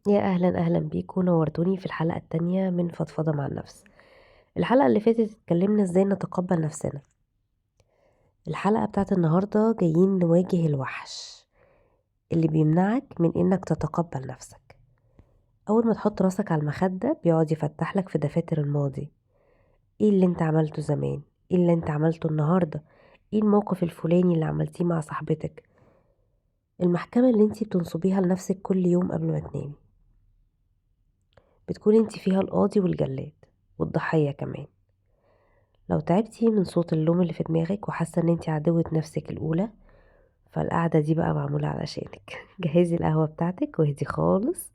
يا أهلا أهلا بيكم نورتوني في الحلقة التانية من فضفضة مع النفس. الحلقة اللي فاتت اتكلمنا ازاي نتقبل نفسنا. الحلقة بتاعت النهاردة جايين نواجه الوحش اللي بيمنعك من انك تتقبل نفسك. أول ما تحط راسك على المخدة بيقعد يفتح لك في دفاتر الماضي. ايه اللي انت عملته زمان؟ ايه اللي انت عملته النهاردة؟ ايه الموقف الفلاني اللي عملتيه مع صاحبتك؟ المحكمة اللي انت بتنصبيها لنفسك كل يوم قبل ما تنامي، بتكون انت فيها القاضي والجلاد والضحية كمان. لو تعبتي من صوت اللوم اللي في دماغك وحاسة ان انتي عدوة نفسك الأولى، فالقعدة دي بقى معمولة علشانك. جهزي القهوة بتاعتك واهدي خالص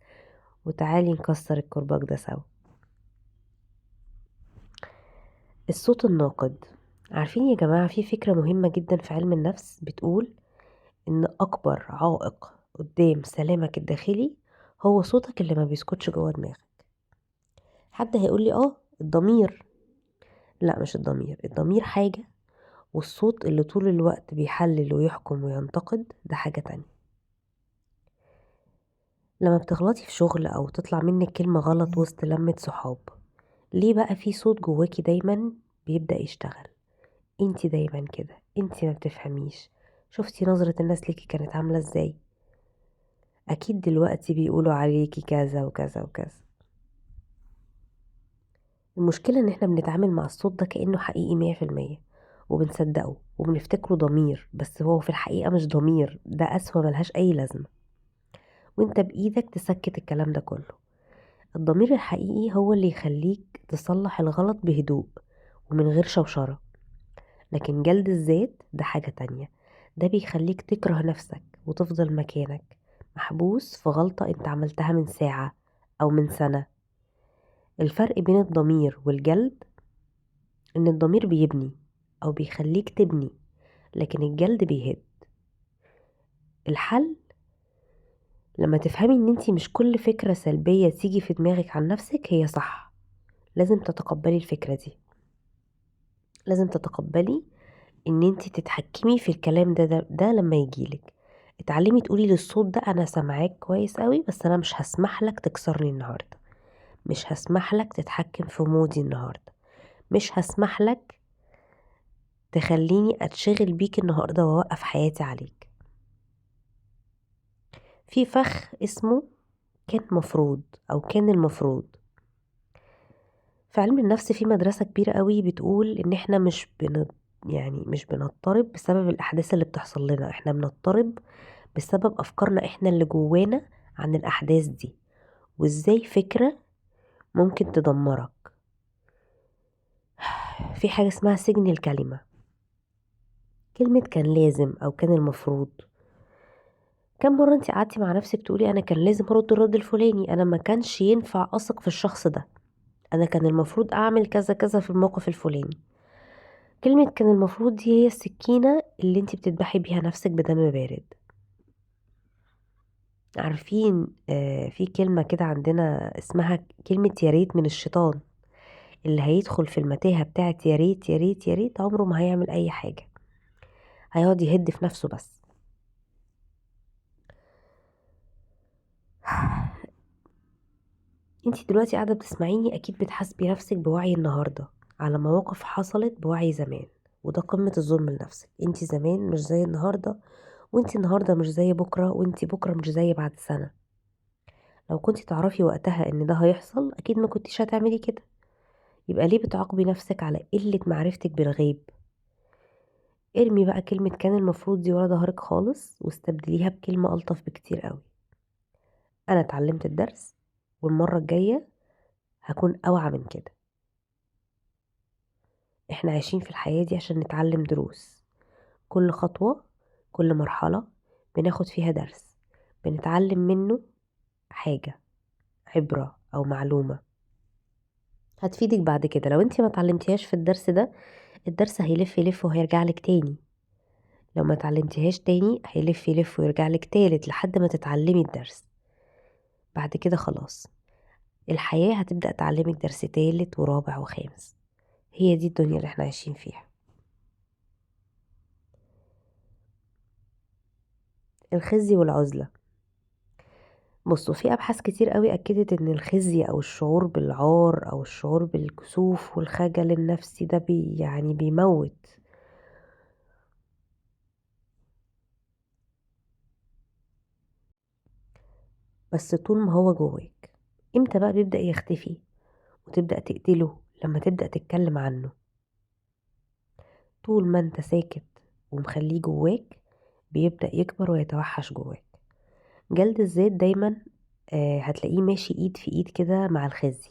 وتعالي نكسر الكرباج ده سوا. الصوت الناقد. عارفين يا جماعة، في فكرة مهمة جدا في علم النفس بتقول ان أكبر عائق قدام سلامك الداخلي هو صوتك اللي ما بيسكتش جوه دماغك. حد هيقولي الضمير. لا، مش الضمير. الضمير حاجة، والصوت اللي طول الوقت بيحلل ويحكم وينتقد ده حاجة تانية. لما بتغلطي في شغل او تطلع منك كلمة غلط وسط لمة صحاب، ليه بقى في صوت جواكي دايما بيبدأ يشتغل؟ انتي دايما كده، انتي ما بتفهميش. شفتي نظرة الناس ليكي كانت عاملة ازاي؟ اكيد دلوقتي بيقولوا عليكي كذا وكذا وكذا. المشكلة ان احنا بنتعامل مع الصوت ده كأنه حقيقي 100%، وبنصدقه وبنفتكره ضمير، بس هو في الحقيقة مش ضمير، ده قسوة ملهاش اي لازمة. وانت بإيدك تسكت الكلام ده كله. الضمير الحقيقي هو اللي يخليك تصلح الغلط بهدوء ومن غير شوشرة. لكن جلد الذات ده حاجة تانية. ده بيخليك تكره نفسك وتفضل مكانك محبوس في غلطة انت عملتها من ساعة أو من سنة. الفرق بين الضمير والجلد ان الضمير بيبني أو بيخليك تبني، لكن الجلد بيهد. الحل لما تفهمي ان انتي مش كل فكرة سلبية تيجي في دماغك عن نفسك هي صح. لازم تتقبلي الفكرة دي. لازم تتقبلي ان انت تتحكمي في الكلام ده لما يجيلك. اتعلمي تقولي للصوت ده: انا سامعاك كويس قوي، بس انا مش هسمح لك تكسرني النهارده. مش هسمح لك تتحكم في مودي النهارده. مش هسمح لك تخليني اتشغل بيك النهارده واوقف حياتي عليك. في فخ اسمه كان المفروض. في علم النفس في مدرسة كبيرة قوي بتقول ان احنا مش بنضطرب بسبب الاحداث اللي بتحصل لنا، احنا بنضطرب بسبب أفكارنا إحنا اللي جوانا عن الأحداث دي، وإزاي فكرة ممكن تدمرك. في حاجة اسمها سجن الكلمة. كلمة كان لازم أو كان المفروض. كم مرة انت قعدتي مع نفسك تقولي: أنا كان لازم أرد الرد الفلاني، أنا ما كانش ينفع أثق في الشخص ده، أنا كان المفروض أعمل كذا كذا في الموقف الفلاني. كلمة كان المفروض دي هي السكينة اللي انت بتذبحي بيها نفسك بدم بارد. عارفين، في كلمة كده عندنا اسمها كلمة يا ريت من الشيطان. اللي هيدخل في المتاهة بتاعت يا ريت يا ريت يا ريت عمره ما هيعمل اي حاجة، هيقعد يهد في نفسه بس. انتي دلوقتي قاعدة بتسمعيني، اكيد بتحاسبي نفسك بوعي النهاردة على مواقف حصلت بوعي زمان، وده قمة الظلم لنفسك. انتي زمان مش زي النهاردة، وانتي النهاردة مش زي بكرة، وانتي بكرة مش زي بعد سنة. لو كنتي تعرفي وقتها ان ده هيحصل اكيد ما كنتيش هتعملي كده. يبقى ليه بتعاقبي نفسك على قلة معرفتك بالغيب؟ ارمي بقى كلمة كان المفروض دي ورا ظهرك خالص، واستبدليها بكلمة ألطف بكتير قوي: أنا اتعلمت الدرس، والمرة الجاية هكون أوعى من كده. احنا عايشين في الحياة دي عشان نتعلم دروس. كل خطوة، كل مرحلة بناخد فيها درس، بنتعلم منه حاجة، عبرة أو معلومة هتفيدك بعد كده. لو انتي ما اتعلمتيهاش في الدرس ده، الدرس هيلف يلف وهيرجع لك تاني. لو ما اتعلمتيهاش تاني هيلف يلف ويرجع لك تالت لحد ما تتعلمي الدرس. بعد كده خلاص، الحياة هتبدأ تعلمك درس تالت ورابع وخامس. هي دي الدنيا اللي احنا عايشين فيها. الخزي والعزلة. بصوا، في ابحاث كتير قوي اكدت ان الخزي او الشعور بالعار او الشعور بالكسوف والخجل النفسي ده يعني بيموت. بس طول ما هو جواك. امتى بقى بيبدأ يختفي وتبدأ تقتله؟ لما تبدأ تتكلم عنه. طول ما انت ساكت ومخليه جواك بيبدأ يكبر ويتوحش جواك. جلد الذات دايما هتلاقيه ماشي ايد في ايد كده مع الخزي.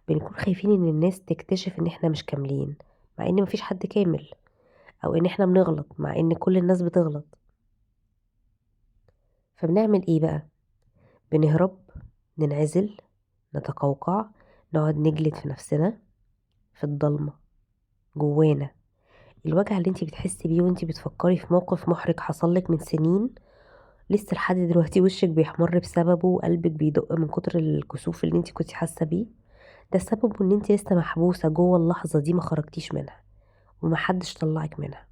بنكون خايفين ان الناس تكتشف ان احنا مش كاملين، مع ان مفيش حد كامل، او ان احنا بنغلط مع ان كل الناس بتغلط. فبنعمل ايه بقى؟ بنهرب، ننعزل، نتقوقع، نقعد نجلد في نفسنا في الضلمة جوانا. الوجع اللي انتي بتحسي بيه وانتي بتفكري في موقف محرج حصلك من سنين، لسه لحد دلوقتي وشك بيحمر بسببه وقلبك بيدق من كتر الكسوف اللي انتي كنتي حاسة بيه، ده سببه ان انتي لسه محبوسة جوه اللحظة دي، ما خرجتيش منها ومحدش طلعك منها.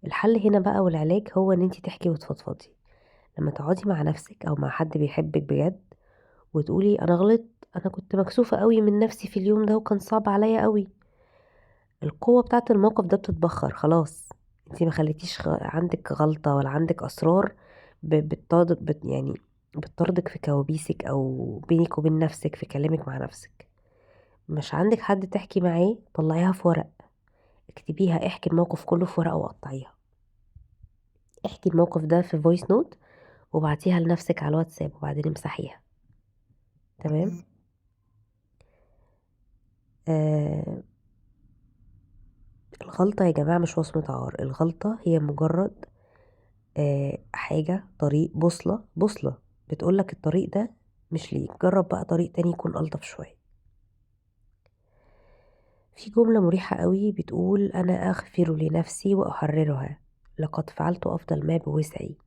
الحل هنا بقى والعلاج هو ان انتي تحكي وتفضفضي. لما تقعدي مع نفسك او مع حد بيحبك بجد وتقولي انا غلطت، انا كنت مكسوفة قوي من نفسي في اليوم ده وكان صعب عليا قوي، القوة بتاعت الموقف ده بتتبخر خلاص. انتي ما خليتيش عندك غلطة ولا عندك اسرار يعني بتطردك في كوابيسك او بينك وبين نفسك في كلامك مع نفسك. مش عندك حد تحكي معاه، طلعيها في ورق، اكتبيها، احكي الموقف كله في ورقة وقطعيها. احكي الموقف ده في فويس نوت وبعتيها لنفسك على الواتساب وبعدين امسحيها. تمام. آه الغلطة يا جماعة مش وصمة عار، الغلطة هي مجرد حاجة، طريق، بوصلة بتقولك الطريق ده مش ليك، جرب بقى طريق تاني يكون ألطف شوية. في جملة مريحة قوي بتقول أنا أغفر لنفسي وأحررها، لقد فعلت أفضل ما بوسعي.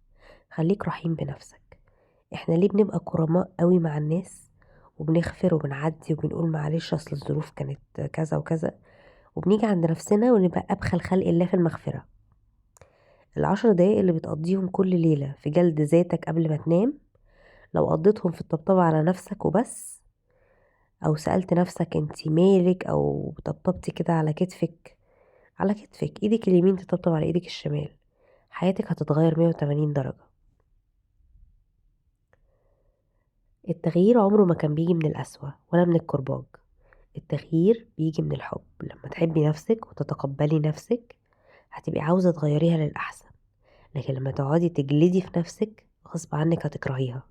خليك رحيم بنفسك. احنا ليه بنبقى كرماء قوي مع الناس وبنغفر وبنعدي وبنقول معلش أصل الظروف كانت كذا وكذا، وبنيجي عند نفسنا ونبقى أبخل خلق الله في المغفرة؟ ال10 دقايق اللي بتقضيهم كل ليلة في جلد ذاتك قبل ما تنام، لو قضيتهم في الطبطبة على نفسك وبس، او سألت نفسك انتي مالك، او طبطبتي كده على كتفك، ايدك اليمين تطبطب على ايدك الشمال، حياتك هتتغير 180 درجة. التغيير عمره ما كان بيجي من القسوة ولا من الكرباج. التغيير بيجي من الحب. لما تحبي نفسك وتتقبلي نفسك هتبقي عاوزة تغيريها للأحسن، لكن لما تقعدي تجلدي في نفسك غصب عنك هتكرهيها.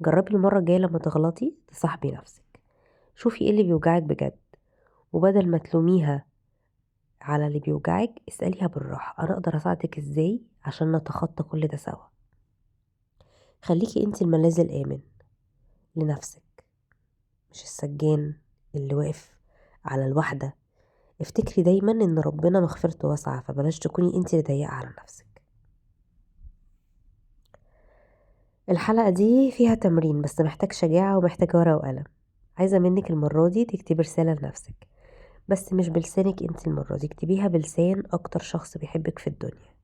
جربي المرة الجاية لما تغلطي تصاحبي نفسك، شوفي ايه اللي بيوجعك بجد، وبدل ما تلوميها على اللي بيوجعك اسأليها بالراحة أنا أقدر أساعدك إزاي عشان نتخطى كل ده سوا. خليكي انتي الملاذ الآمن لنفسك، مش السجان اللي واقف على الوحدة. افتكري دايما ان ربنا مغفرته واسعة، فبلاش تكوني انتي اللي ضيقة على نفسك. الحلقة دي فيها تمرين بس محتاج شجاعة ومحتاج ورقة وقلم. عايزة منك المرة دي تكتبي رسالة لنفسك، بس مش بلسانك انتي، المرة دي اكتبيها بلسان أكتر شخص بيحبك في الدنيا.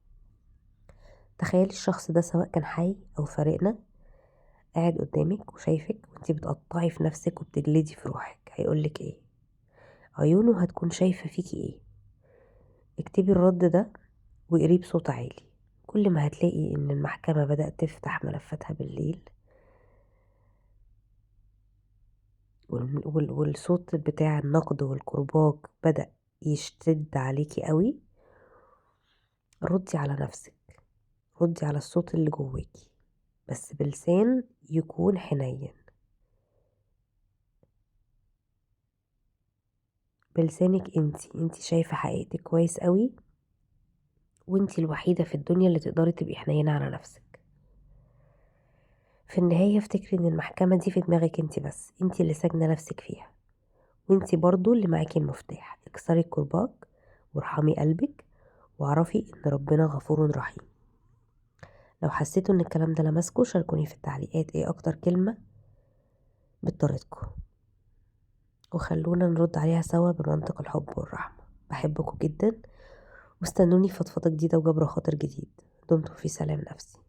تخيلي الشخص ده سواء كان حي أو فارقنا قاعد قدامك وشايفك وانتي بتقطعي في نفسك وبتجلدي في روحك، هيقولك ايه؟ عيونه هتكون شايفة فيكي ايه؟ اكتبي الرد ده واقريه بصوت عالي. كل ما هتلاقي ان المحكمة بدأت تفتح ملفاتها بالليل والصوت بتاع النقد والكرباج بدأ يشتد عليكي قوي، ردي على نفسك، ردي على الصوت اللي جواكي بس بلسان يكون حنين، بلسانك انتي شايفة حقيقتك كويس قوي، وانتي الوحيدة في الدنيا اللي تقدري تبقي حنينة على نفسك. في النهاية افتكري ان المحكمة دي في دماغك انتي بس، انتي اللي ساجنة نفسك فيها، وانتي برضو اللي معاكي المفتاح. اكسري الكرباج وارحمي قلبك واعرفي ان ربنا غفور رحيم. لو حسيتوا ان الكلام ده لمسكوا شاركوني في التعليقات ايه اكتر كلمة بتطردكوا، وخلونا نرد عليها سوا بمنطق الحب والرحمة. بحبكوا جدا، واستنوني في فضفضة جديدة وجبر خاطر جديد. دمتم في سلام نفسي.